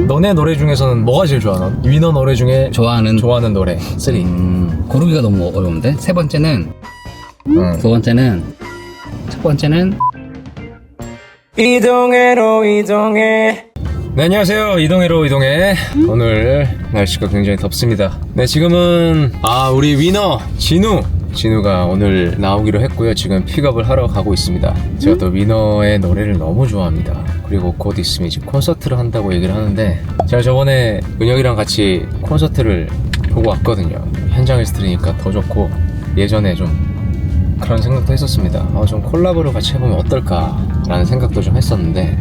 너네 노래 중에서는 뭐가 제일 좋아? 넌? 위너 노래 중에 좋아하는 노래 3. 고르기가 너무 어려운데. 세 번째는 두 번째는 첫 번째는 이동해로 이동해. 네, 안녕하세요. 이동해로 이동해. 오늘 날씨가 굉장히 덥습니다. 네, 지금은 우리 위너 진우가 오늘 나오기로 했고요. 지금 픽업을 하러 가고 있습니다. 제가 또 위너의 노래를 너무 좋아합니다. 그리고 곧 있으면 이제 콘서트를 한다고 얘기를 하는데, 제가 저번에 은혁이랑 같이 콘서트를 보고 왔거든요. 현장에서 들으니까 더 좋고, 예전에 좀 그런 생각도 했었습니다. 좀 콜라보를 같이 해보면 어떨까 라는 생각도 좀 했었는데,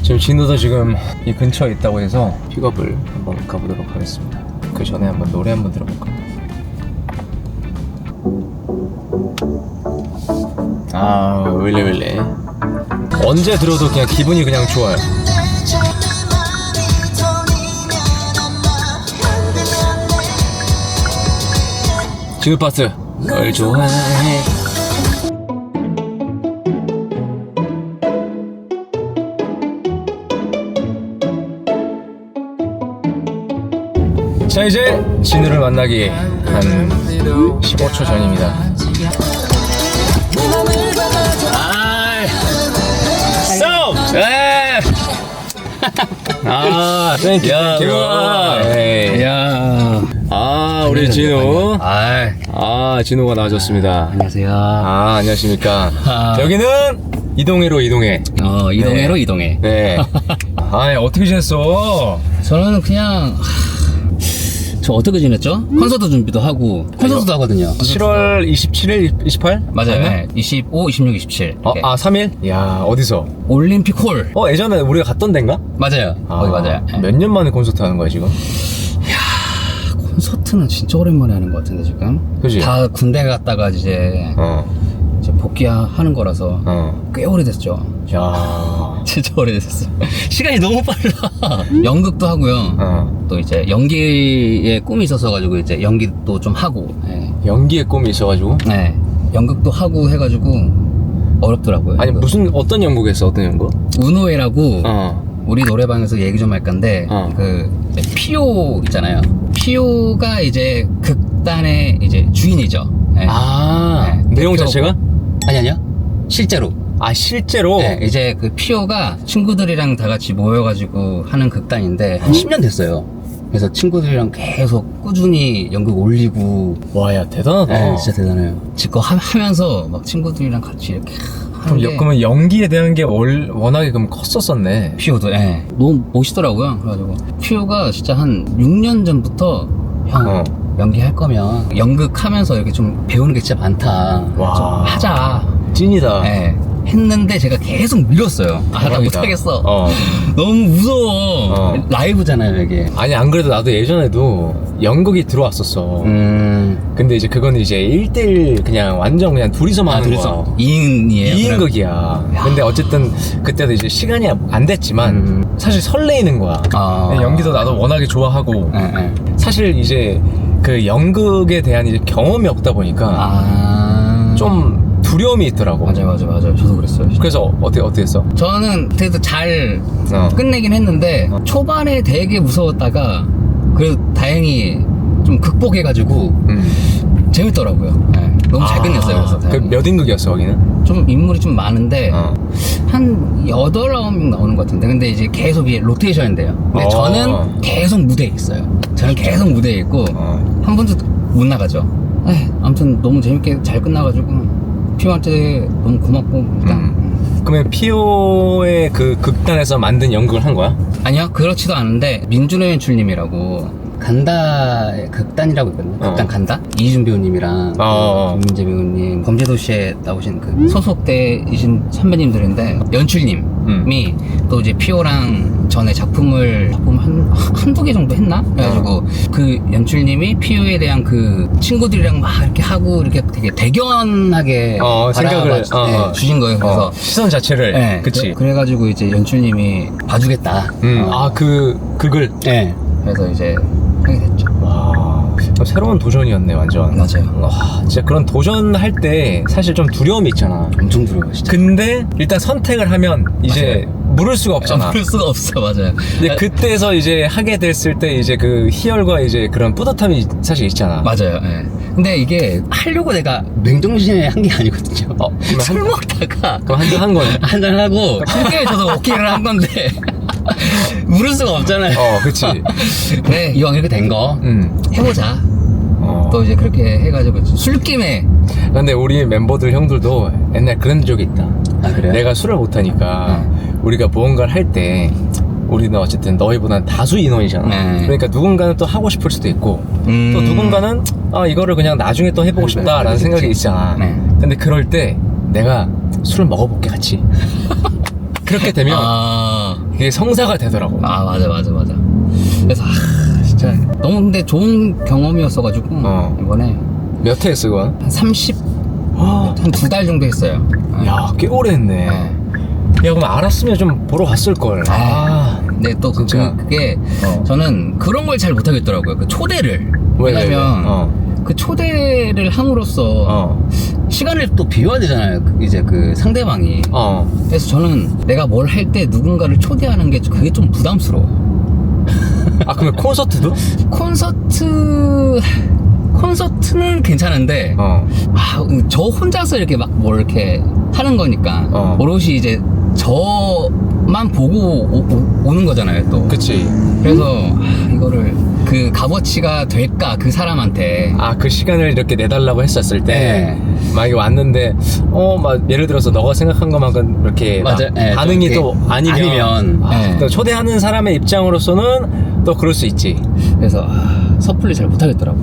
지금 진우도 지금 이 근처에 있다고 해서 픽업을 한번 가보도록 하겠습니다. 그 전에 한번 노래 한번 들어볼까? 윌레 언제 들어도 그냥 기분이 그냥 좋아요. 진우 파트 널 좋아해. 자, 이제 진우를 만나기 한 15초 전입니다. 땡큐. 야, 우리 진우. 진우가 나와줬습니다. 안녕하세요. 안녕하십니까. 여기는 이동해로 이동해. 이동해로 이동해. 네. 어떻게 지냈어? 저는 그냥 저 어떻게 지냈죠? 콘서트 준비도 하고 콘서트도 하거든요. 7월 27일, 28? 맞아요. 네. 25, 26, 27. 3일? 야, 어디서? 올림픽 홀. 예전에 우리가 갔던 데인가? 맞아요. 거기 맞아요. 네. 몇 년 만에 콘서트 하는 거야, 지금? 콘서트는 진짜 오랜만에 하는 것 같은데, 지금. 그지? 다 군대 갔다가 이제 복귀하는 거라서 꽤 오래됐죠. 야, 진짜 오래됐어. 시간이 너무 빨라. 연극도 하고요. 또 이제 연기에 꿈이 있었어가지고 이제 연기도 좀 하고. 네. 연기에 꿈이 있어가지고? 네. 연극도 하고 해가지고 어렵더라고요. 아니, 어떤 연극 했어? 어떤 연극? 운호회라고 우리 노래방에서 얘기 좀 할 건데 피오 있잖아요. 피오가 이제 극단의 이제 주인이죠. 네. 내용 자체가? 아니요. 실제로. 실제로? 네, 이제 그 피오가 친구들이랑 다 같이 모여가지고 하는 극단인데 한 10년 됐어요. 그래서 친구들이랑 계속 꾸준히 연극 올리고. 와, 야, 대단하다. 네, 진짜 대단해요. 지금 하면서 막 친구들이랑 같이 이렇게 하는 게. 그러면 연기에 대한 게 워낙에 그럼 컸었었네. 피오도, 너무 멋있더라고요. 그래가지고 피오가 진짜 한 6년 전부터 형 연기할 거면 연극 하면서 이렇게 좀 배우는 게 진짜 많다. 와, 좀 하자. 찐이다. 했는데 제가 계속 밀었어요. 나 못하겠어. 너무 무서워. 라이브잖아요, 이게. 아니, 안 그래도 나도 예전에도 연극이 들어왔었어. 근데 이제 그건 이제 1대1 그냥 완전 그냥 둘이서만 하는 거야. 2인이에요? 2인극이야. 근데 어쨌든 그때도 이제 시간이 안 됐지만 사실 설레이는 거야. 연기도 나도 워낙에 좋아하고. 사실 이제 그 연극에 대한 이제 경험이 없다 보니까 좀 두려움이 있더라고. 맞아요. 저도 그랬어요. 진짜. 그래서 어떻게 했어? 저는 그래도 잘 끝내긴 했는데 초반에 되게 무서웠다가 그래도 다행히 좀 극복해가지고 재밌더라고요. 너무 잘 끝냈어요. 그래서 몇 인극이었어, 거기는? 좀 인물이 좀 많은데 한 8, 9명 나오는 것 같은데, 근데 이제 계속 이게 로테이션인데요. 근데 저는 계속 무대에 있어요. 저는 계속 무대에 있고 한 번도 못 나가죠. 아무튼 너무 재밌게 잘 끝나가지고 피오한테 너무 고맙고 일단. 그러면 피오의 그 극단에서 만든 연극을 한 거야? 아니요, 그렇지도 않은데 민준호 연출님이라고 간다 극단이라고 있거든요. 극단 간다? 이준 배우님이랑 김민재 배우님, 범죄도시에 나오신 그 소속대이신 선배님들인데 연출님이 또 이제 피오랑 전에 작품 한두 개 정도 했나? 그래가지고 그 연출님이 피오에 대한 그 친구들이랑 막 이렇게 하고 이렇게 되게 대견하게 생각을 주신 거예요. 그래서 시선 자체를. 그치. 그래가지고 이제 연출님이 봐주겠다. 극을. 그래서 이제 하게 됐죠. 와, 새로운 도전이었네, 완전. 맞아요. 와, 진짜 그런 도전할 때 사실 좀 두려움이 있잖아. 엄청 두려워요, 진짜. 근데 일단 선택을 하면 이제 물을 수가 없잖아. 그럴 수가 없어. 맞아요. 근데 그때서 이제 하게 됐을 때 이제 그 희열과 이제 그런 뿌듯함이 사실 있잖아. 맞아요. 예. 근데 이게 하려고 내가 맹정신에 한 게 아니거든요. 그러면 술 먹다가 그럼 한잔 한 거네. 한잔 하고 술게 저도 오케이를 한 건데 물을 수가 없잖아요. 그치. 그래 이왕 이렇게 된 거 해보자. 또 이제 그렇게 해가지고 술김에. 근데 우리 멤버들 형들도 옛날 그런 적이 있다. 아 그래요? 내가 술을 못하니까 우리가 무언가를 할 때 우리는 어쨌든 너희보다는 다수 인원이잖아. 네. 그러니까 누군가는 또 하고 싶을 수도 있고 또 누군가는 이거를 그냥 나중에 또 해보고 싶다라는 그치, 생각이 그치. 있잖아. 네. 근데 그럴 때 내가 술을 먹어볼게 같이. 그렇게 되면 이게 성사가 되더라고. 맞아. 그래서 진짜 너무 근데 좋은 경험이었어가지고 이번에 몇 회 했어 그건? 한 30, 한 2달 정도 했어요. 야, 꽤 오래 했네. 야, 그럼 알았으면 좀 보러 갔을 걸. 근데 또 진짜. 그게 저는 그런 걸 잘 못하겠더라고요. 그 초대를. 왜? 왜냐면 그 초대를 함으로써 시간을 또 비워야 되잖아요. 이제 그 상대방이. 그래서 저는 내가 뭘 할 때 누군가를 초대하는 게 그게 좀 부담스러워. 그러면 콘서트도? 콘서트는 괜찮은데 저 혼자서 이렇게 막 뭘 이렇게 하는 거니까 오롯이 이제 저만 보고 오는 거잖아요 또. 그치. 그래서 이거를 그 값어치가 될까 그 사람한테. 그 시간을 이렇게 내달라고 했었을 때 만약에 왔는데 막 예를 들어서 너가 생각한 것만큼 이렇게 막 반응이 또 아니면 또 초대하는 사람의 입장으로서는 또 그럴 수 있지. 그래서 섣불리 잘 못하겠더라고.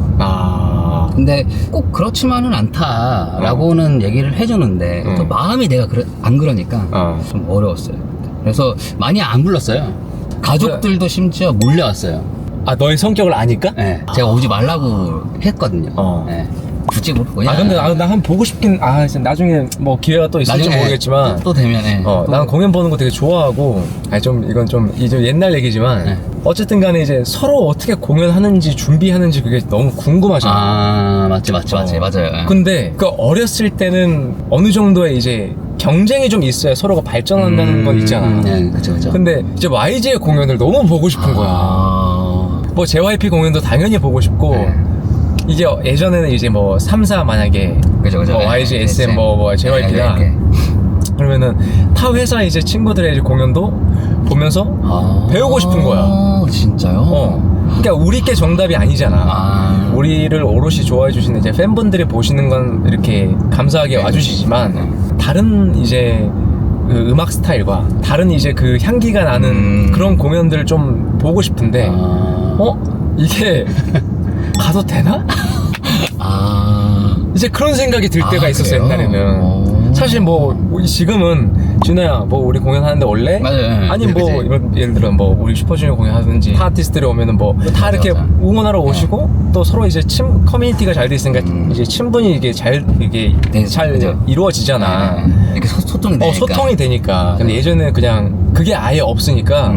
근데 꼭 그렇지만은 않다라고는 얘기를 해주는데 또 마음이 내가 안 그러니까 좀 어려웠어요. 그래서 많이 안 불렀어요. 가족들도 심지어 몰려왔어요. 너의 성격을 아니까? 네, 제가 오지 말라고 했거든요. 네. 굳이 그냥. 근데 나 한번 보고 싶긴. 진짜 나중에 뭐 기회가 또 있을지 모르겠지만 또 되면. 나는 공연 보는 거 되게 좋아하고. 이건 좀 옛날 얘기지만 어쨌든 간에 이제 서로 어떻게 공연하는지 준비하는지 그게 너무 궁금하잖아. 맞지 맞아요. 근데 그 어렸을 때는 어느 정도의 이제 경쟁이 좀 있어야 서로가 발전한다는 건 있잖아. 그쵸. 근데 이제 YG의 공연을 너무 보고 싶은 거야. 뭐 JYP 공연도 당연히 보고 싶고. 이게 예전에는 이제 뭐 3사 만약에 그죠. 뭐 YG, SM, 뭐 JYP다. 그러면은 타 회사 이제 친구들의 이제 공연도 보면서 배우고 싶은 거야. 진짜요? 그러니까 우리 게 정답이 아니잖아. 우리를 오롯이 좋아해 주시는 이제 팬분들이 보시는 건 이렇게 감사하게 와주시지만 다른 이제 그 음악 스타일과 다른 이제 그 향기가 나는 그런 공연들을 좀 보고 싶은데 이게 가도 되나? 아. 이제 그런 생각이 들 때가 있었어, 그래요? 옛날에는. 사실 뭐, 지금은, 진호야, 뭐, 우리 공연하는데 원래? 맞아요. 아니, 뭐, 예를 들어, 뭐, 우리 슈퍼주니어 공연하든지, 타 아티스트들이 오면은 뭐, 다 이렇게 맞아. 응원하러 오시고, 또 서로 이제 커뮤니티가 잘 돼 있으니까, 이제 친분이 이게 잘 그죠. 이루어지잖아. 이렇게 소통이 되니까. 소통이 되니까. 근데 예전에는 그냥, 그게 아예 없으니까,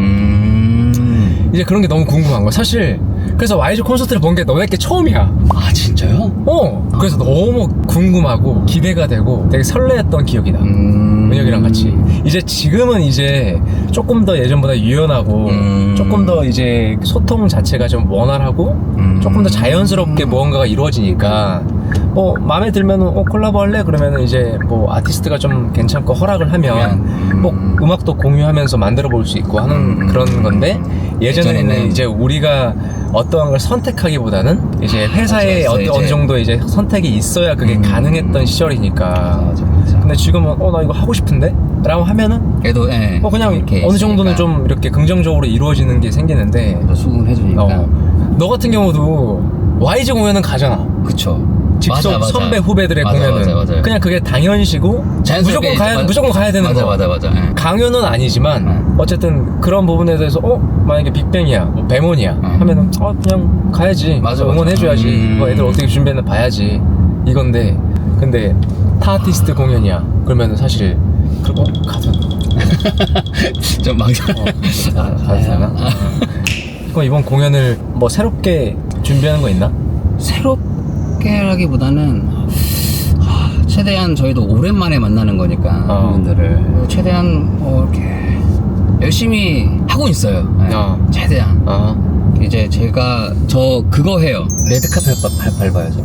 이제 그런 게 너무 궁금한 거야. 사실, 그래서 YG 콘서트를 본 게 너네께 처음이야. 아, 진짜요? 그래서 너무 궁금하고 기대가 되고 되게 설레었던 기억이 나. 은혁이랑 같이. 이제 지금은 이제 조금 더 예전보다 유연하고 조금 더 이제 소통 자체가 좀 원활하고 조금 더 자연스럽게 무언가가 이루어지니까 뭐 마음에 들면은 콜라보 할래? 그러면은 이제 뭐 아티스트가 좀 괜찮고 허락을 하면 뭐 음악도 공유하면서 만들어 볼 수 있고 하는 그런 건데 예전에는 이제 우리가 어떠한 걸 선택하기보다는 이제 회사에 어느 정도 이제 선택이 있어야 그게 가능했던 시절이니까. 맞아. 근데 지금은 나 이거 하고 싶은데? 라고 하면은 그래도 그냥 어느 정도는 좀 이렇게 긍정적으로 이루어지는 게 생기는데 수긍해주니까. 너 같은 경우도 YG 공연은 가잖아. 그쵸. 직속 맞아. 선배 후배들의 공연은 맞아. 그냥 그게 당연시고 무조건 가야 되는 거. 맞아. 강요는 아니지만 어쨌든 그런 부분에 대해서 만약에 빅뱅이야 뭐 배몬이야 하면은 그냥 가야지. 맞아. 응원해줘야지. 뭐 애들 어떻게 준비했나 봐야지 이건데. 근데 타 아티스트 공연이야 그러면은 사실 가도 좀 망상. 가도 되나? 그럼 이번 공연을 뭐 새롭게 준비하는 거 있나? 새롭게라기보다는 최대한 저희도 오랜만에 만나는 거니까 분들을 최대한 뭐 이렇게 열심히 하고 있어요. 네. 최대한. 이제 제가 저 그거 해요. 레드카펫 밟아야죠.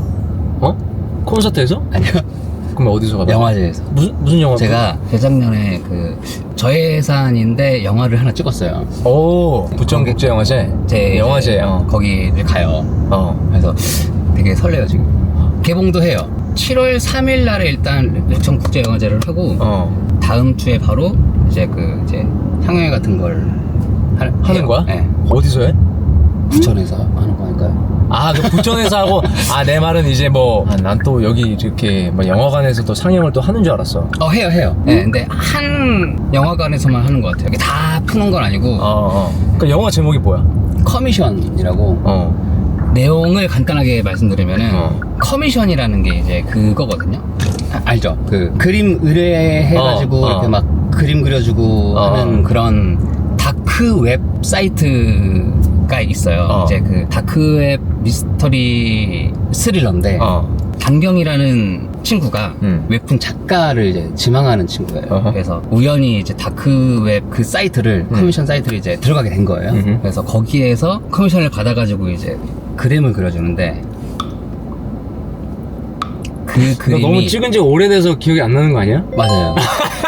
콘서트에서? 아니요. 그럼 어디서 가봐? 영화제에서. 무슨 영화? 제가 재작년에 그 저예산인데 영화를 하나 찍었어요. 오, 부천국제영화제? 제 영화제. 거기를 가요. 그래서 되게 설레요 지금. 개봉도 해요. 7월 3일 날에 일단 부천국제영화제를 하고 다음 주에 바로 이제 상영회 같은 걸 하는 거야? 네. 어디서 해? 부천에서 하는 거니까요. 그 부천에서 하고, 내 말은 이제 난 또 여기 이렇게 영화관에서 또 상영을 또 하는 줄 알았어. 해요. 네, 근데 한 영화관에서만 하는 것 같아요. 이게 다 푸는 건 아니고. 그 영화 제목이 뭐야? 커미션이라고. 내용을 간단하게 말씀드리면은, 커미션이라는 게 이제 그거거든요. 알죠? 그 그림 의뢰해가지고 이렇게 막 그림 그려주고 하는 그런 다크 웹사이트가 있어요. 이제 그 다크웹 미스터리 스릴러인데 강경이라는 친구가 웹툰 작가를 이제 지망하는 친구예요. 그래서 우연히 이제 다크웹 그 사이트를 커미션 사이트를 이제 들어가게 된 거예요. 그래서 거기에서 커미션을 받아가지고 이제 그림을 그려주는데 그 그림이 너무 찍은 지 오래돼서 기억이 안 나는 거 아니야? 맞아요.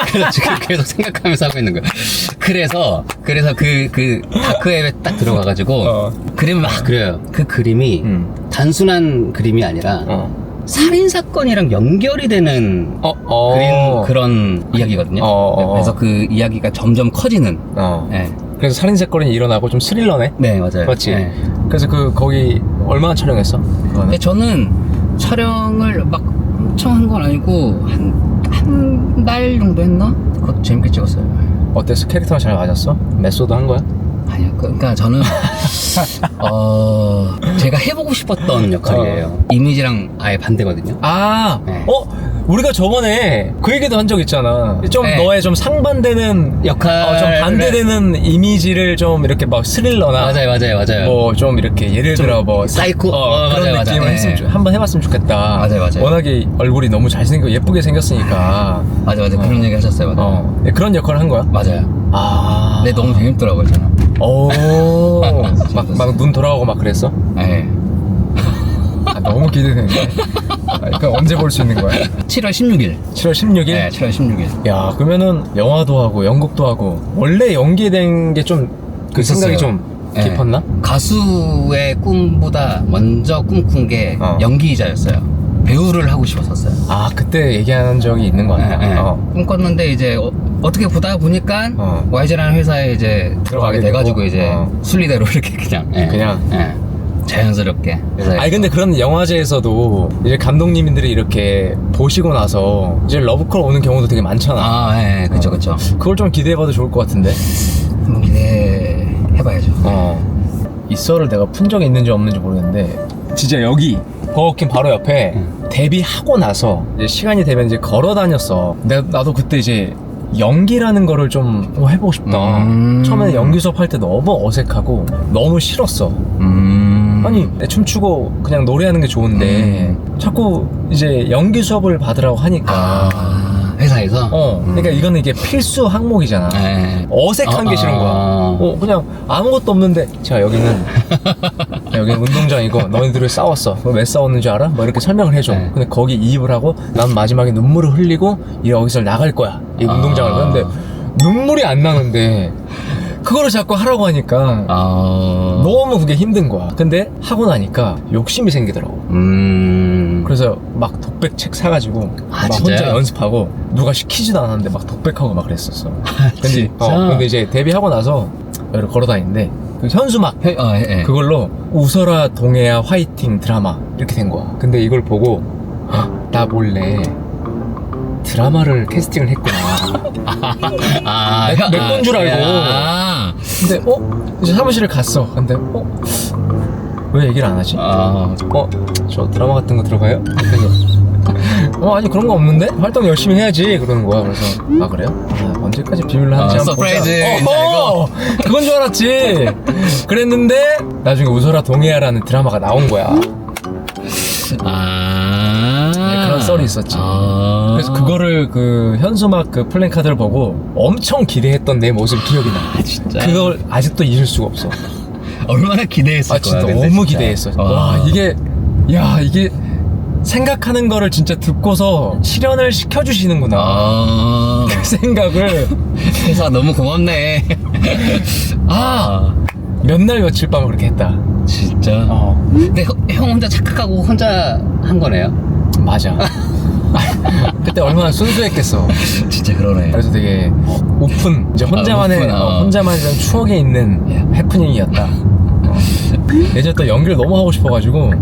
그래서 지금 계속 생각하면서 하고 있는 거예요. 그래서 그 다크웹에 딱 들어가가지고 그림을 막 그려요. 그 그림이 단순한 그림이 아니라 살인 사건이랑 연결이 되는 그런 이야기거든요. 그래서 그 이야기가 점점 커지는. 네. 그래서 살인 사건이 일어나고 좀 스릴러네. 네, 맞아요. 맞지. 네. 그래서 얼마나 촬영했어? 근데 저는 촬영을 막 엄청 한 건 아니고 한 달 정도 했나? 그것도 재밌게 찍었어요. 어땠어? 캐릭터가 잘 맞았어? 메소드 한 거야? 아니요. 그러니까 저는 제가 해보고 싶었던 역할이에요. 이미지랑 아예 반대거든요. 네. 우리가 저번에 그 얘기도 한 적 있잖아. 좀 네. 너의 좀 상반되는 역할 좀 반대되는 이미지를 좀 이렇게 막 스릴러나 맞아요. 뭐 좀 이렇게 예를 들어 사이코 그런 맞아요. 느낌을 한번 해봤으면 좋겠다. 맞아요. 워낙에 얼굴이 너무 잘생기고 예쁘게 생겼으니까. 맞아. 그런 얘기 하셨어요. 맞아요. 그런 역할을 한 거야? 맞아요. 근데 너무 재밌더라고요, 저는. 막 눈 돌아가고 막 그랬어? 네. 너무 기대되는데. 그럼 언제 볼 수 있는 거야? 7월 16일. 7월 16일? 네, 7월 16일. 야, 그러면은 영화도 하고 연극도 하고 원래 연기에 대한 게 좀 그 생각이 좀 깊었나? 가수의 꿈보다 먼저 꿈꾼 게 연기자였어요. 배우를 하고 싶었었어요. 그때 얘기한 적이 있는 거 같아. 꿈꿨는데 이제 어떻게 보다 보니까 YG라는 회사에 이제 들어가게 돼가지고 이제 순리대로 이렇게 그냥 자연스럽게. 근데 그런 영화제에서도 이제 감독님들이 이렇게 보시고 나서 이제 러브콜 오는 경우도 되게 많잖아. 네, 그쵸. 그걸 좀 기대해봐도 좋을 것 같은데. 한번 기대해봐야죠. 이썰을 내가 푼 적이 있는지 없는지 모르겠는데 진짜 여기 버거킹 바로 옆에 데뷔하고 나서 이제 시간이 되면 이제 걸어 다녔어. 나도 그때 이제 연기라는 거를 좀 해보고 싶다. 처음에는 연기 수업 할 때 너무 어색하고 너무 싫었어. 아니 춤추고 그냥 노래하는 게 좋은데 자꾸 이제 연기 수업을 받으라고 하니까 회사에서? 그러니까 이거는 이게 필수 항목이잖아. 어색한 게 싫은 거야. 그냥 아무것도 없는데 자 여기는 운동장이고 너희들이 싸웠어. 왜 싸웠는 줄 알아? 뭐 이렇게 설명을 해줘. 근데 거기 이입을 하고 난 마지막에 눈물을 흘리고 여기서 나갈 거야 이 운동장을. 그런데 눈물이 안 나는데 그거를 자꾸 하라고 하니까 너무 그게 힘든 거야. 근데 하고 나니까 욕심이 생기더라고. 그래서 막 독백 책 사가지고 막 혼자 연습하고 누가 시키지도 않았는데 막 독백하고 막 그랬었어. 근데 이제 데뷔하고 나서 여기를 걸어다니는데 그 현수막 그걸로 웃어라 동해야 화이팅 드라마 이렇게 된 거야. 근데 이걸 보고 나 몰래 드라마를 캐스팅을 했구나. 내 건 줄 알고. 근데 이제 사무실에 갔어. 근데 왜 얘기를 안 하지? 저 드라마 같은 거 들어가요? 아니 그런 거 없는데? 활동 열심히 해야지 그러는 거야. 그래서 그래요? 언제까지 비밀로 하는지 한번 서프라이즈 보자. 그건 줄 알았지. 그랬는데 나중에 웃어라 동해야라는 드라마가 나온 거야. 그런 썰이 있었지. 그래서 그래서 그거를 그 현수막 그 플랜카드를 보고 엄청 기대했던 내 모습 기억이 나. 진짜 그걸 아직도 잊을 수가 없어. 얼마나 기대했을 아 진짜 거야. 근데 너무 진짜. 기대했어. 와 이게 생각하는 거를 진짜 듣고서 실현을 시켜주시는구나. 그 생각을 회사 너무 고맙네. 몇 날 며칠 밤을 그렇게 했다. 진짜. 근데 형 혼자 착각하고 혼자 한 거네요. 맞아. 그때 얼마나 순수했겠어. 진짜 그러네. 그래서 되게 오픈, 이제 혼자만의 오픈, 혼자만의 좀 추억에 있는 해프닝이었다. 예전에 또 연기를 너무 하고 싶어가지고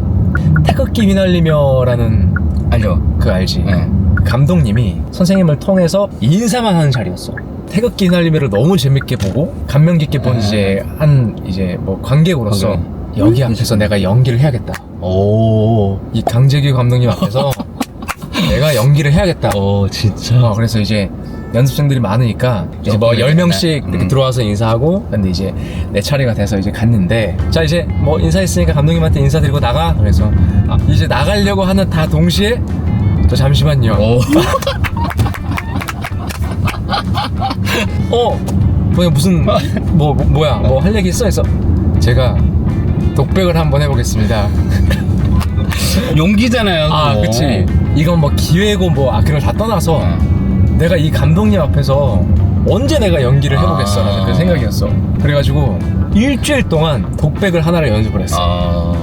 태극기 휘날리며라는 알죠? 그 알지? 네. 그 감독님이 선생님을 통해서 인사만 하는 자리였어. 태극기 휘날리며를 너무 재밌게 보고 감명 깊게 본 이제 뭐 관객으로서 여기 앞에서 내가 연기를 해야겠다. 이 강재규 감독님 앞에서 내가 연기를 해야겠다. 진짜. 그래서 이제 연습생들이 많으니까 이제 뭐 10명씩 이렇게 들어와서 인사하고, 근데 이제 내 차례가 돼서 이제 갔는데, 자 이제 뭐 인사했으니까 감독님한테 인사드리고 나가. 그래서 이제 나가려고 하는 다 동시에 저 잠시만요. 뭐야 무슨 뭐야 뭐 할 얘기 있어? 해서 제가 독백을 한번 해보겠습니다. 용기잖아요. 그거. 그치. 이건 뭐 기회고 뭐 그걸 다 떠나서 내가 이 감독님 앞에서 언제 내가 연기를 해보겠어 라는 그 생각이었어. 그래가지고 일주일 동안 독백을 하나를 연습을 했어.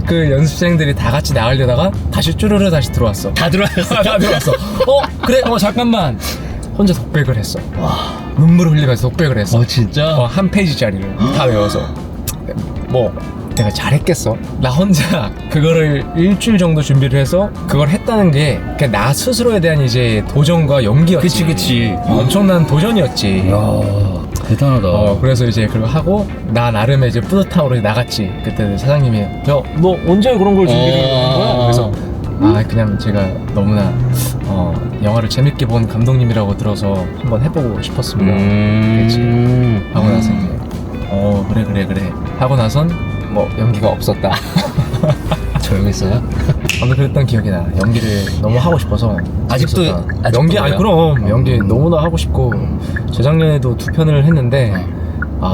그 연습생들이 다 같이 나가려다가 다시 쭈르르 다시 들어왔어. 다 들어왔어. 다 들어왔어. 그래 잠깐만. 혼자 독백을 했어. 눈물을 흘리면서 독백을 했어. 진짜? 한 페이지짜리를 다 외워서. 뭐 내가 잘했겠어? 나 혼자 그거를 일주일 정도 준비를 해서 그걸 했다는 게 그냥 나 스스로에 대한 이제 도전과 용기였지. 그치. 엄청난 도전이었지. 이야, 대단하다. 그래서 이제 그걸 하고 나 나름의 이제 뿌듯함으로 나갔지. 그때 사장님이 야 너 언제 그런 걸 준비를 한 거야? 그래서 그냥 제가 너무나 영화를 재밌게 본 감독님이라고 들어서 한번 해보고 싶었습니다. 그랬지. 하고 나서 이제 그래 하고 나선 뭐 연기가 없었다. 조용했어요? 아무튼 그랬던 기억이 나. 연기를 너무 하고 싶어서. 아직도 연기 그럼 연기 너무나 하고 싶고 재작년에도 2편을 했는데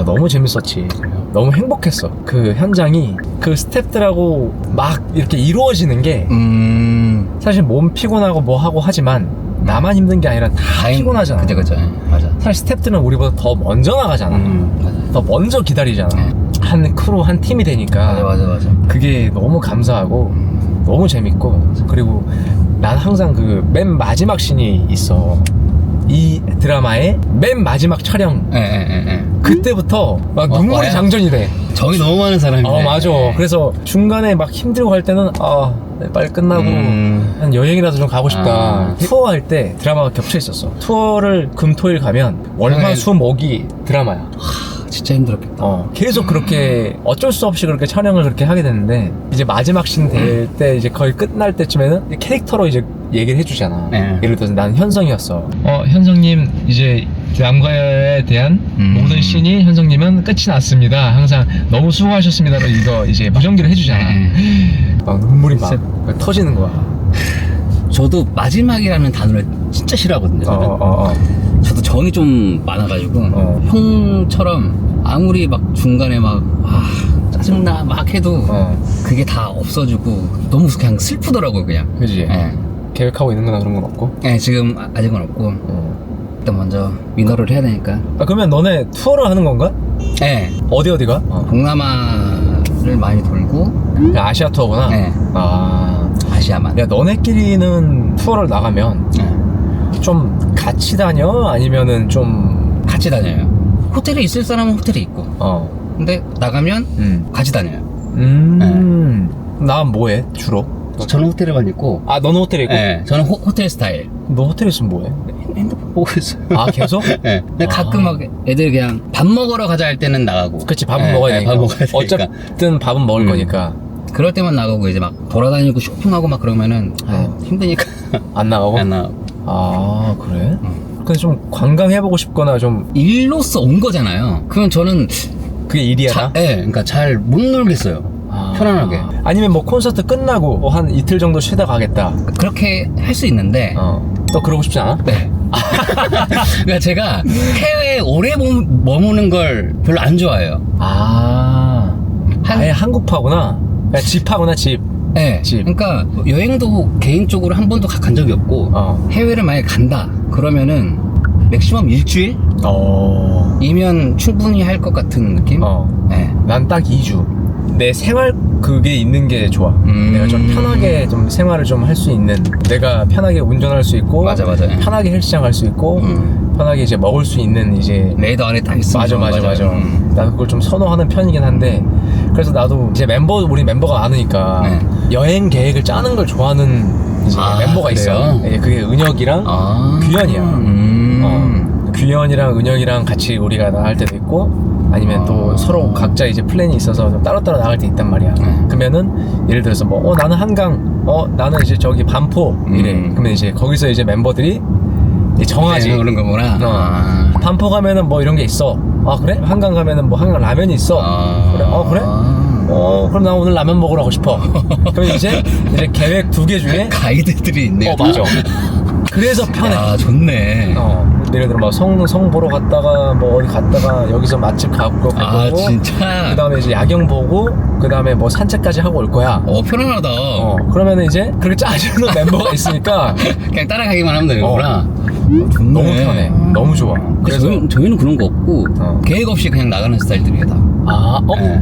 너무 재밌었지. 너무 행복했어. 그 현장이 그 스태프들하고 막 이렇게 이루어지는 게 사실 몸 피곤하고 뭐 하고 하지만 나만 힘든 게 아니라 다 피곤하잖아. 그죠. 맞아. 사실 스태프들은 우리보다 더 먼저 나가잖아. 맞아. 더 먼저 기다리잖아. 한 크루 한 팀이 되니까. 맞아. 그게 너무 감사하고 너무 재밌고, 그리고 난 항상 그 맨 마지막 씬이 있어. 이 드라마의 맨 마지막 촬영. 그때부터 막 눈물이 장전이 돼. 정이 너무 많은 사람이네. 맞아. 그래서 중간에 막 힘들고 할 때는 빨리 끝나고 한 여행이라도 좀 가고 싶다. 투어할 때 드라마가 겹쳐 있었어. 투어를 금토일 가면 월화 수목이 드라마야. 진짜 힘들었겠다. 계속 그렇게 어쩔 수 없이 그렇게 촬영을 그렇게 하게 됐는데, 이제 마지막 씬 될 때 이제 거의 끝날 때쯤에는 캐릭터로 이제 얘기를 해주잖아. 예를 들어서 난 현성이었어. 현성님 이제 남과에 대한 모든 씬이 현성님은 끝이 났습니다. 항상 너무 수고하셨습니다로 이거 이제 무전기를 해주잖아. 막 눈물이 막 터지는 거야. 저도 마지막이라는 단어를 진짜 싫어하거든요. 저도 정이 좀 많아가지고 형처럼 아무리 막 중간에 막 짜증나 막 해도 그게 다 없어지고 너무 그냥 슬프더라고요. 그냥. 그지? 계획하고 있는 거나 그런 건 없고? 지금 아직은 없고 일단 먼저 위너를 해야 되니까. 그러면 너네 투어를 하는 건가? 어디가? 동남아를 많이 돌고. 아시아 투어구나? 아시아만. 야, 너네끼리는 투어를 나가면 좀 같이 다녀? 아니면은 좀 같이 다녀요. 호텔에 있을 사람은 호텔에 있고 근데 나가면 같이 다녀요. 나 뭐해 주로? 저는 호텔에만 있고. 너는 호텔에 있고? 저는 호텔 스타일. 너 호텔에 있으면 뭐해? 핸드폰 보고 있어요. 계속? 근데 가끔 막 애들 그냥 밥 먹으러 가자 할 때는 나가고. 그치, 밥은 먹어야 되니까. 밥 먹어야 되니까. 어쨌든 밥은 먹을 거니까. 그럴 때만 나가고 이제 막 돌아다니고 쇼핑하고 막 그러면은 힘드니까 안 나가고? 안 나가고. 그래? 근데 좀 관광해보고 싶거나 좀 일로서 온 거잖아요. 그러면 저는 그게 일이야? 그러니까 잘 못 놀겠어요. 편안하게. 아니면 뭐 콘서트 끝나고 뭐한 이틀 정도 쉬다 가겠다. 그렇게 할 수 있는데 또 그러고 싶지 않아? 네. 그러니까 제가 해외에 오래 머무는 걸 별로 안 좋아해요. 아예 한국파구나. 그냥 집파구나 집. 네. 집. 그러니까 여행도 개인적으로 한 번도 간 적이 없고 해외를 만약에 간다 그러면은 맥시멈 일주일? 이면 충분히 할 것 같은 느낌? 네. 난 딱 2주. 내 생활 그게 있는 게 좋아. 내가 좀 편하게 좀 생활을 좀 할 수 있는, 내가 편하게 운전할 수 있고, 맞아. 편하게 헬스장 갈 수 있고, 편하게 이제 먹을 수 있는 이제 레이더 안에 다 있어. 맞아. 나도 그걸 좀 선호하는 편이긴 한데, 그래서 나도 이제 우리 멤버가 많으니까 네. 여행 계획을 짜는 걸 좋아하는 이제 멤버가 있어. 그래요? 예, 그게 은혁이랑 규현이야. 규현이랑 은혁이랑 같이 우리가 나갈 때도 있고, 아니면 또 서로 각자 이제 플랜이 있어서 좀 따로따로 나갈 때 있단 말이야. 그러면은 예를 들어서 뭐 나는 한강, 나는 이제 저기 반포 이래. 그러면 이제 거기서 이제 멤버들이 이제 정하지. 네, 그런 거구나. 반포 가면은 뭐 이런 게 있어. 그래? 한강 가면은 뭐 한강 라면이 있어. 그래? 그래? 그럼 나 오늘 라면 먹으러 가고 싶어. 그럼 이제 계획 2개 중에 가이드들이 있네요. 맞아. 그래서 편해. 좋네. 예를 들어 뭐 성 보러 갔다가 뭐 어디 갔다가 여기서 맛집 가고 진짜? 그 다음에 이제 야경 보고 그 다음에 뭐 산책까지 하고 올 거야. 편안하다. 그러면은 이제 그렇게 짜주는 멤버가 있으니까 그냥 따라가기만 하면 되는구나. 좋네. 너무 편해. 너무 좋아. 그래서 저희는 그런 거 없고 계획 없이 그냥 나가는 스타일들이에요 다. 네.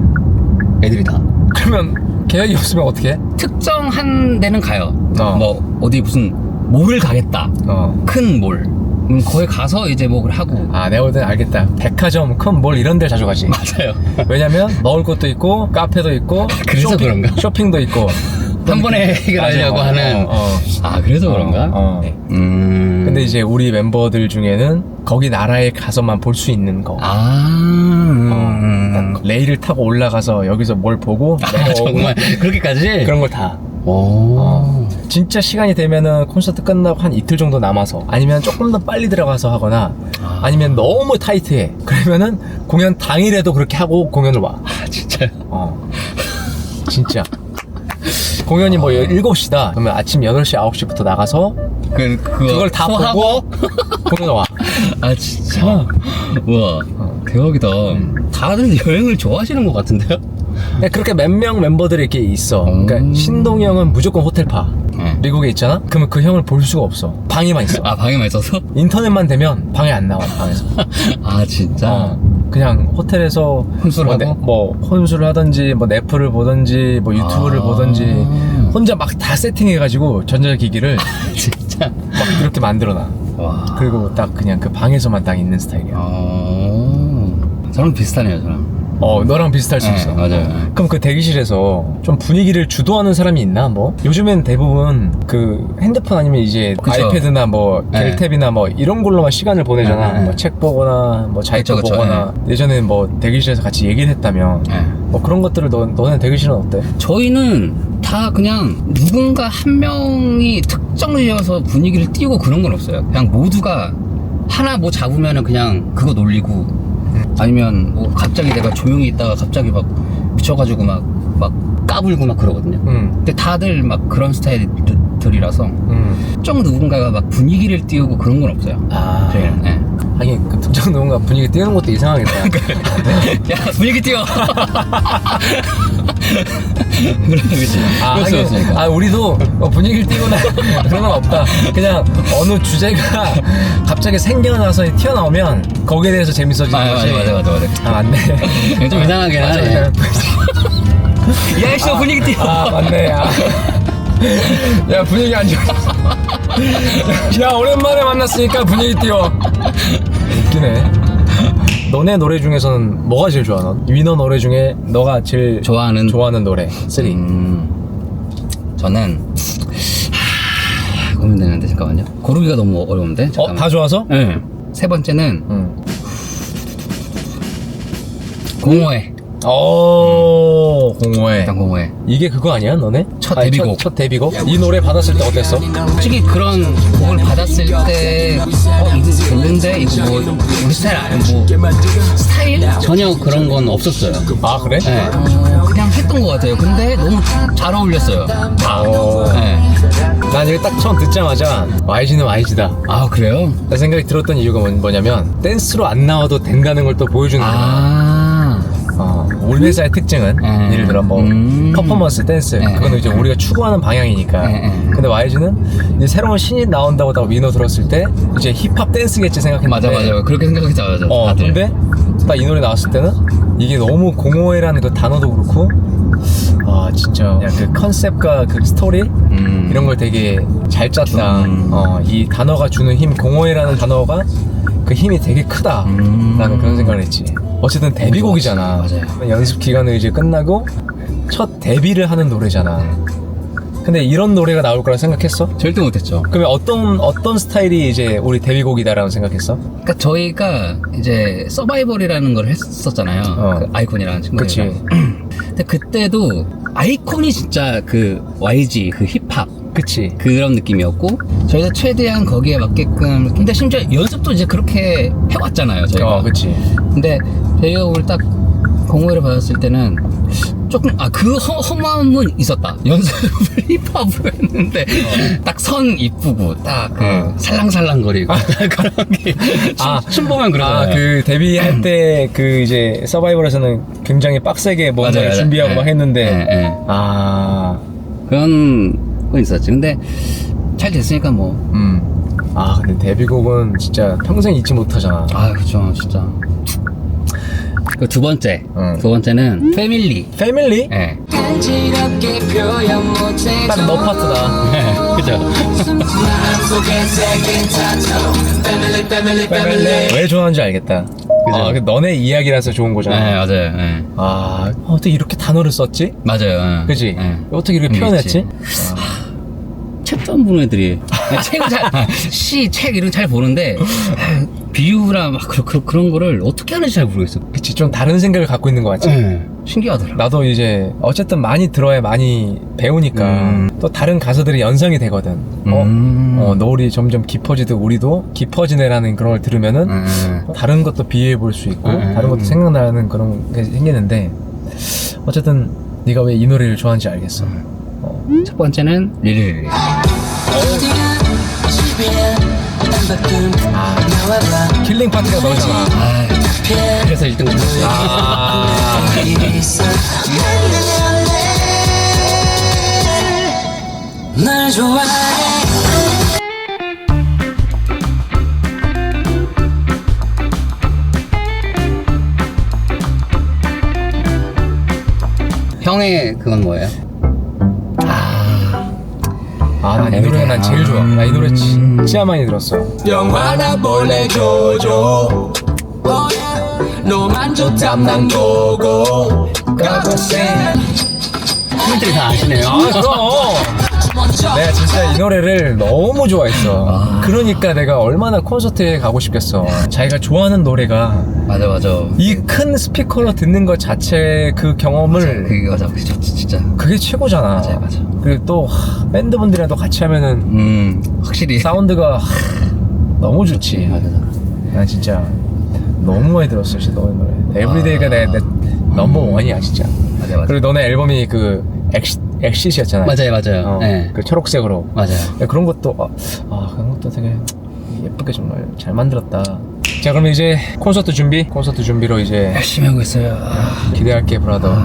애들이 다. 그러면 계획이 없으면 어떻게 해? 특정한 데는 가요. 뭐 어디 무슨 몰을 가겠다. 큰 몰. 거기 가서 이제 뭐 하고. 내가 볼 때는 알겠다. 백화점, 큰 몰 이런 데 자주 가지. 맞아요. 왜냐면 먹을 것도 있고 카페도 있고 그래서 그런가? 쇼핑도 있고 한 번에 해결하려고 하는. 그래서 그런가? 근데 이제 우리 멤버들 중에는 거기 나라에 가서만 볼 수 있는 거. 딱 레일을 타고 올라가서 여기서 뭘 보고 정말 그렇게까지? 그런 걸 다. 진짜 시간이 되면은 콘서트 끝나고 한 이틀 정도 남아서, 아니면 조금 더 빨리 들어가서 하거나, 아니면 너무 타이트해. 그러면은 공연 당일에도 그렇게 하고 공연을 와. 진짜요? 진짜. 공연이 뭐 7시다. 그러면 아침 8시, 9시부터 나가서 그걸 다 보고 공연 와. 진짜? 우와, 대박이다. 다들 여행을 좋아하시는 것 같은데요? 그렇게 몇 명 멤버들이 이렇게 있어. 그러니까 신동이 형은 무조건 호텔파. 미국에 있잖아? 그러면 그 형을 볼 수가 없어. 방에만 있어. 방에만 있어서? 인터넷만 되면 방에 안 나와, 방에서. 진짜? 그냥 호텔에서 혼술을 하고? 뭐 혼술을 하든지 뭐 넷플을 보든지 뭐 유튜브를 보든지 혼자 막 다 세팅해가지고 전자기기를 진짜? 막 그렇게 만들어놔. 그리고 딱 그냥 그 방에서만 딱 있는 스타일이야. 저랑 비슷하네요, 저랑. 너랑 비슷할 수 있어. 맞아요. 그럼 그 대기실에서 좀 분위기를 주도하는 사람이 있나? 뭐 요즘엔 대부분 그 핸드폰 아니면 이제 그쵸. 아이패드나 뭐 갤탭이나 뭐 이런 걸로만 시간을 보내잖아. 뭐 책 보거나 뭐 자이거 그쵸. 보거나. 예전에는 뭐 대기실에서 같이 얘기를 했다면 뭐 그런 것들을 너네 대기실은 어때? 저희는 다 그냥 누군가 한 명이 특정지어서 분위기를 띄우고 그런 건 없어요. 그냥 모두가 하나 뭐 잡으면은 그냥 그거 놀리고, 아니면 뭐 갑자기 내가 조용히 있다가 갑자기 막 미쳐가지고 막 까불고 막 그러거든요. 근데 다들 막 그런 스타일들이라서 특정 누군가가 막 분위기를 띄우고 그런 건 없어요. 저희는. 하긴 그 특정 누군가 분위기 띄우는 것도 이상하겠다. 야, 분위기 띄워. 그렇지. 하긴, 우리도 뭐 분위기를 띄우나 그런 건 없다. 그냥 어느 주제가 갑자기 생겨나서 튀어나오면 거기에 대해서 재밌어지는 거지. 맞아. 맞네. 좀 이상하긴 하네. 야, 씨, 분위기 띄워. 맞네. 야, 분위기 안 좋아. 야, 오랜만에 만났으니까 분위기 띄워. 웃기네. 너네 노래 중에서는 뭐가 제일 좋아? 넌? 위너 노래 중에 너가 제일 좋아하는 노래 3. 저는 고민되는데 잠깐만요. 고르기가 너무 어려운데. 잠깐만. 다 좋아서? 네. 세 번째는 공허해. 공허해. 일단 공허해. 이게 그거 아니야, 너네? 첫 아니, 데뷔곡. 첫 데뷔곡? 이 노래 받았을 때 어땠어? 솔직히 그런 곡을 받았을 때 이거 별론데? 이거 뭐 우리 스타일 뭐 스타일? 전혀 그런 건 없었어요. 아, 그래? 네. 그냥 했던 것 같아요. 근데 너무 잘 어울렸어요. 네. 난 이거 딱 처음 듣자마자 YG는 YG다. 아 그래요? 그 생각이 들었던 이유가 뭐냐면 댄스로 안 나와도 된다는 걸 또 보여주는 거야. 우리 회사의 특징은 예를 들어 뭐 퍼포먼스 댄스 그거는 이제 우리가 추구하는 방향이니까. 근데 YG는 이제 새로운 신이 나온다고 딱 위너 들었을 때 이제 힙합 댄스겠지 생각했는데. 맞아 그렇게 생각했죠. 맞아. 근데 딱 이 노래 나왔을 때는 이게 너무 공허해라는 그 단어도 그렇고 진짜 그냥 그 컨셉과 그 스토리 이런 걸 되게 잘 짰다. 이 단어가 주는 힘, 공허해라는 단어가 그 힘이 되게 크다 라는 그런 생각을 했지. 어쨌든 데뷔곡이잖아. 맞아요. 연습 기간을 이제 끝나고 첫 데뷔를 하는 노래잖아. 근데 이런 노래가 나올 거라 생각했어? 절대 못했죠. 그러면 어떤 스타일이 이제 우리 데뷔곡이다라고 생각했어? 그러니까 저희가 이제 서바이벌이라는 걸 했었잖아요. 그 아이콘이라는 친구가. 그치. 근데 그때도 아이콘이 진짜 그 YG 그 힙합 그치. 그런 느낌이었고 저희가 최대한 거기에 맞게끔. 근데 심지어 연습도 이제 그렇게 해왔잖아요 저희가. 그치. 근데 데뷔곡을 딱 공호를 받았을 때는 조금 그 허무함은 있었다. 연습을 힙합으로 했는데 딱 선 이쁘고 딱 그 살랑살랑거리고 그런 게 춤 보면 그러잖아요. 그 데뷔할 때 그 이제 서바이벌에서는 굉장히 빡세게 뭔가 맞아요. 준비하고 막 했는데 네. 그런 건 있었지. 근데 잘 됐으니까 뭐. 근데 데뷔곡은 진짜 평생 잊지 못하잖아. 그쵸 진짜. 그 두 번째는 패밀리. 패밀리? 네. 딱 너 파트다. 네, 그죠. 왜 좋아하는지 알겠다. 그죠. 너네 이야기라서 좋은 거잖아. 네, 맞아요. 네. 어떻게 이렇게 단어를 썼지? 맞아요. 그치? 네. 어떻게 이렇게 표현했지? 책도 안 보는 애들이 책을 책 이런 거 잘 보는데 비유랑 막 그런 거를 어떻게 하는지 잘 모르겠어. 그치, 좀 다른 생각을 갖고 있는 거 같지? 신기하더라. 나도 이제 어쨌든 많이 들어야 많이 배우니까 또 다른 가사들이 연상이 되거든. 노을이 점점 깊어지듯 우리도 깊어지네라는 그런 걸 들으면은 다른 것도 비유해 볼 수 있고 다른 것도 생각나는 그런 게 생기는데 어쨌든 네가 왜 이 노래를 좋아하는지 알겠어. 첫 번째는 리리리리. 킬링 파티가 너잖아. 그래서 1등 못했어요. 날 좋아해. 형의 그건 뭐예요? 난 이 노래가 난 제일 좋아. 나 이 노래 진짜 많이 들었어. 영화나 볼래 조조. 너만 좋담 난 보고. 팬들이 다 아시네요. 그럼. 내가 진짜 이 노래를 너무 좋아했어. 그러니까 내가 얼마나 콘서트에 가고 싶겠어. 자기가 좋아하는 노래가 맞아. 이 큰 스피커로 듣는 것 자체 그 경험을 그게 맞아. 그게 진짜. 그게 최고잖아. 맞아. 그리고 또 밴드분들이랑 또 같이 하면은 확실히 사운드가 너무 좋지. 맞아. 난 진짜 너무 많이 들었어. 진짜 너의 노래. 에브리데이가 내 넘버 원이야 진짜. 맞아. 그리고 너네 앨범이 그 엑시시였잖아. 맞아요. 네. 그 초록색으로. 맞아요. 그런 것도 그런 것도 되게 예쁘게 정말 잘 만들었다. 자, 그럼 이제 콘서트 준비로 이제 열심히 하고 있어요. 기대할게 브라더.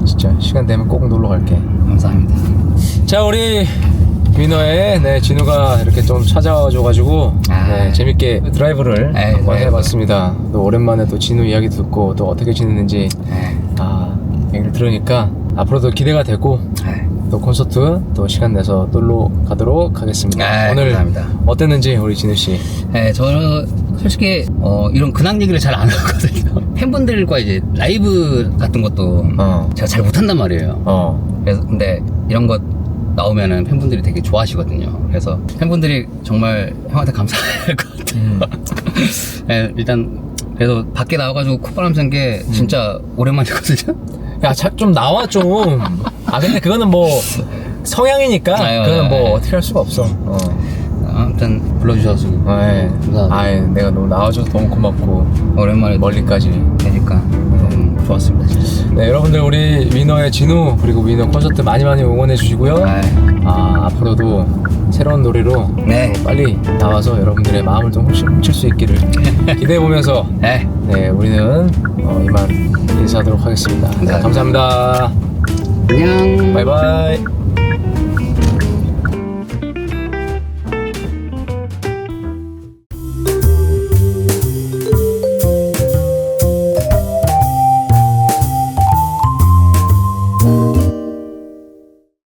진짜 시간 되면 꼭 놀러 갈게. 감사합니다. 자, 우리 위너의 진우가 이렇게 좀 찾아와줘가지고 재밌게 드라이브를 한번 해봤습니다. 또 오랜만에 또 진우 이야기 듣고 또 어떻게 지냈는지 얘기를 들으니까 앞으로도 기대가 되고 또 콘서트 또 시간 내서 놀러 가도록 하겠습니다. 오늘 감사합니다. 어땠는지 우리 진우 씨. 저는 솔직히 이런 근황 얘기를 잘 안 하거든요. 팬분들과 이제 라이브 같은 것도 제가 잘 못한단 말이에요. 그래서 근데 이런 것 나오면은 팬분들이 되게 좋아하시거든요. 그래서 팬분들이 정말 형한테 감사할 것 같아요. 일단 그래도 밖에 나와가지고 콧바람 쐴 게 진짜 오랜만이거든요. 야, 좀 나와 좀. 아 근데 그거는 뭐 성향이니까 아유, 그거는 뭐 아유. 어떻게 할 수가 없어. 아무튼 불러주셔서 네. 감사합니다. 아이, 내가 너무 나와줘서 너무 고맙고 오랜만에 멀리까지. 되니까 너무 좋았습니다 진짜. 네, 여러분들 우리 위너의 진우 그리고 위너 콘서트 많이 응원해 주시고요. 아이. 앞으로도 새로운 노래로 네. 빨리 나와서 여러분들의 마음을 좀 훔칠 수 있기를 기대해 보면서 네. 네, 우리는 이만 인사하도록 하겠습니다. 네, 감사합니다. 안녕. 바이바이.